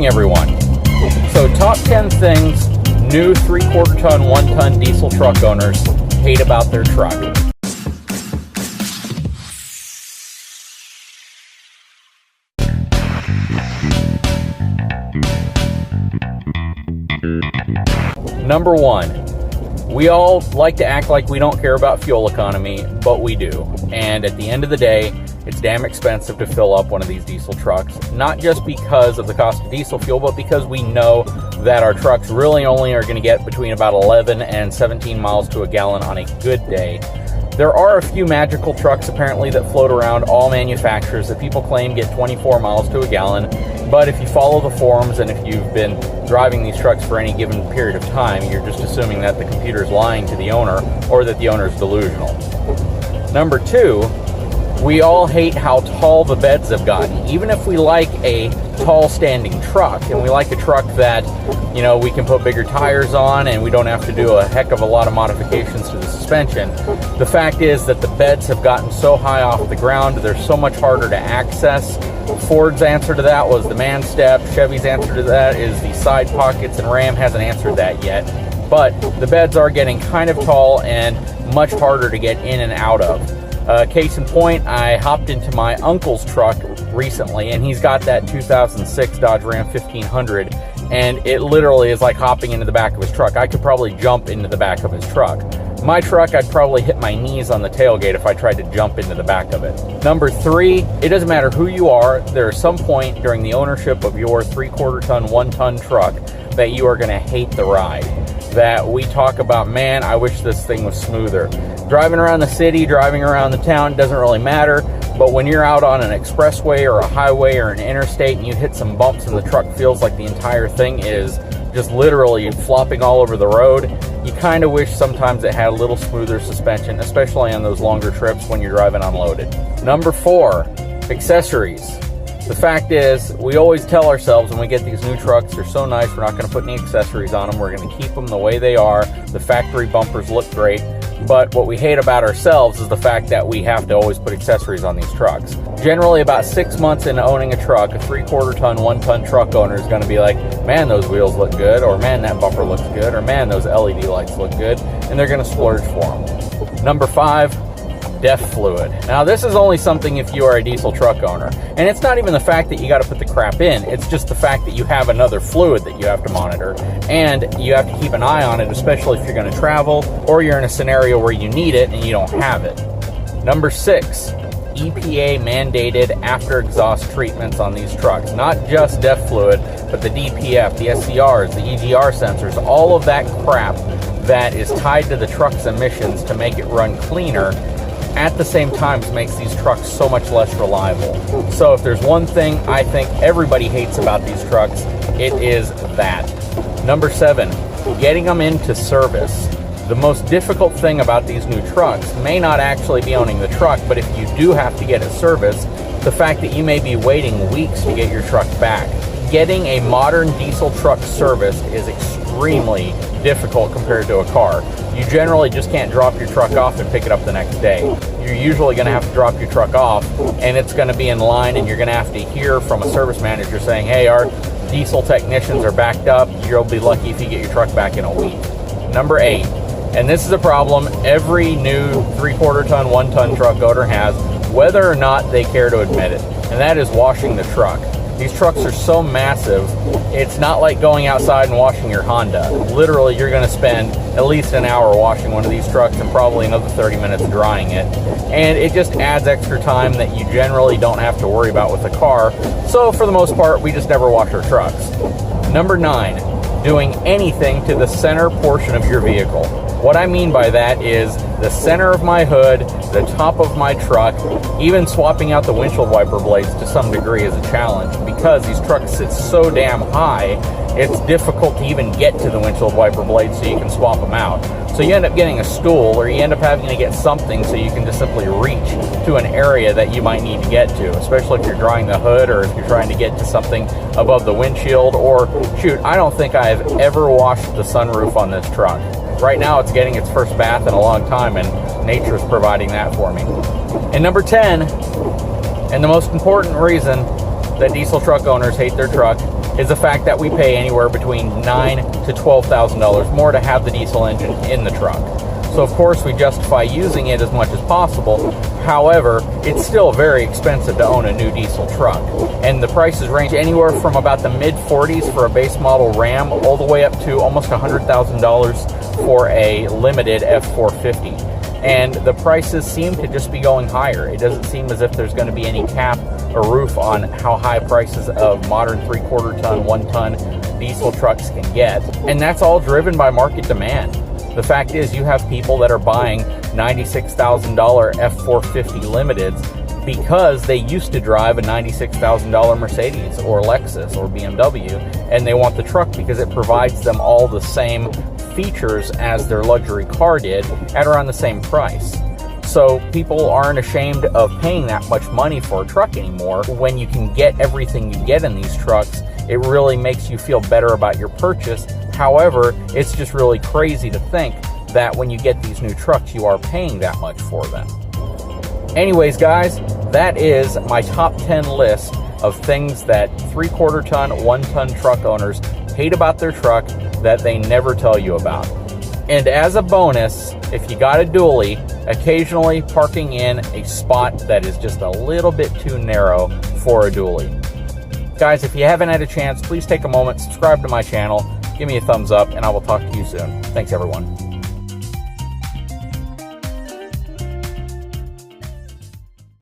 morning, everyone. So, top 10 things new 3/4 ton, 1 ton diesel truck owners hate about their truck. Number 1, we all like to act like we don't care about fuel economy, but we do. And at the end of the day, it's damn expensive to fill up one of these diesel trucks, not just because of the cost of diesel fuel, but because we know that our trucks really only are going to get between about 11 and 17 miles to a gallon on a good day. There are a few magical trucks apparently that float around all manufacturers that people claim get 24 miles to a gallon, but if you follow the forums and if you've been driving these trucks for any given period of time, you're just assuming that the computer's lying to the owner or that the owner's delusional. Number 2, we all hate how tall the beds have gotten. Even if we like a tall standing truck and we like a truck that, you know, we can put bigger tires on and we don't have to do a heck of a lot of modifications to the suspension, the fact is that the beds have gotten so high off the ground, they're so much harder to access. Ford's answer to that was the man step. Chevy's answer to that is the side pockets, and Ram hasn't answered that yet. But the beds are getting kind of tall and much harder to get in and out of. Case in point, I hopped into my uncle's truck recently, and he's got that 2006 Dodge Ram 1500, and it literally is like hopping into the back of his truck. I could probably jump into the back of his truck. My truck, I'd probably hit my knees on the tailgate if I tried to jump into the back of it. Number 3, it doesn't matter who you are, there is some point during the ownership of your 3/4 ton, 1 ton truck that you are going to hate the ride. That we talk about, man, I wish this thing was smoother. Driving around the city, driving around the town, doesn't really matter. But when you're out on an expressway or a highway or an interstate and you hit some bumps and the truck feels like the entire thing is just literally flopping all over the road, you kind of wish sometimes it had a little smoother suspension, especially on those longer trips when you're driving unloaded. Number 4, accessories. The fact is, we always tell ourselves when we get these new trucks, they're so nice, we're not going to put any accessories on them, we're going to keep them the way they are, the factory bumpers look great, but what we hate about ourselves is the fact that we have to always put accessories on these trucks. Generally, about 6 months into owning a truck, a 3/4 ton, 1 ton truck owner is going to be like, man, those wheels look good, or man, that bumper looks good, or man, those LED lights look good, and they're going to splurge for them. Number 5, DEF fluid. Now, this is only something if you are a diesel truck owner. And it's not even the fact that you got to put the crap in. It's just the fact that you have another fluid that you have to monitor. And you have to keep an eye on it, especially if you're going to travel or you're in a scenario where you need it and you don't have it. Number 6, EPA mandated after exhaust treatments on these trucks. Not just DEF fluid, but the DPF, the SCRs, the EGR sensors, all of that crap that is tied to the truck's emissions to make it run cleaner, at the same time makes these trucks so much less reliable. So if there's one thing I think everybody hates about these trucks, it is that. Number 7, getting them into service. The most difficult thing about these new trucks may not actually be owning the truck, but if you do have to get it serviced, the fact that you may be waiting weeks to get your truck back. Getting a modern diesel truck serviced is extremely difficult compared to a car. You generally just can't drop your truck off and pick it up the next day. You're usually going to have to drop your truck off, and it's going to be in line, and you're going to have to hear from a service manager saying, hey, our diesel technicians are backed up. You'll be lucky if you get your truck back in a week. Number 8, and this is a problem every new 3/4 ton, 1 ton truck owner has, whether or not they care to admit it, and that is washing the truck. These trucks are so massive, it's not like going outside and washing your Honda. Literally, you're going to spend at least an hour washing one of these trucks and probably another 30 minutes drying it. And it just adds extra time that you generally don't have to worry about with a car. So for the most part, we just never wash our trucks. Number 9, doing anything to the center portion of your vehicle. What I mean by that is the center of my hood, the top of my truck, even swapping out the windshield wiper blades to some degree is a challenge because these trucks sit so damn high, it's difficult to even get to the windshield wiper blades so you can swap them out. So you end up getting a stool, or you end up having to get something so you can just simply reach to an area that you might need to get to, especially if you're drying the hood or if you're trying to get to something above the windshield. Or shoot, I don't think I've ever washed the sunroof on this truck. Right now it's getting its first bath in a long time, and nature's providing that for me. And number 10, and the most important reason that diesel truck owners hate their truck, is the fact that we pay anywhere between $9,000 to $12,000 more to have the diesel engine in the truck. So of course we justify using it as much as possible. However, it's still very expensive to own a new diesel truck. And the prices range anywhere from about the mid-40s for a base model Ram all the way up to almost $100,000 for a limited F450. And the prices seem to just be going higher. It doesn't seem as if there's going to be any cap or roof on how high prices of modern 3/4 ton, 1 ton diesel trucks can get. And that's all driven by market demand. The fact is, you have people that are buying $96,000 F450 Limiteds because they used to drive a $96,000 Mercedes or Lexus or BMW, and they want the truck because it provides them all the same features as their luxury car did at around the same price. So people aren't ashamed of paying that much money for a truck anymore. When you can get everything you get in these trucks, it really makes you feel better about your purchase. However, it's just really crazy to think that when you get these new trucks, you are paying that much for them. Anyways, guys, that is my top 10 list of things that 3/4 ton, 1 ton truck owners hate about their truck that they never tell you about. And as a bonus, if you got a dually, occasionally parking in a spot that is just a little bit too narrow for a dually. Guys, if you haven't had a chance, please take a moment, subscribe to my channel, give me a thumbs up, and I will talk to you soon. Thanks, everyone.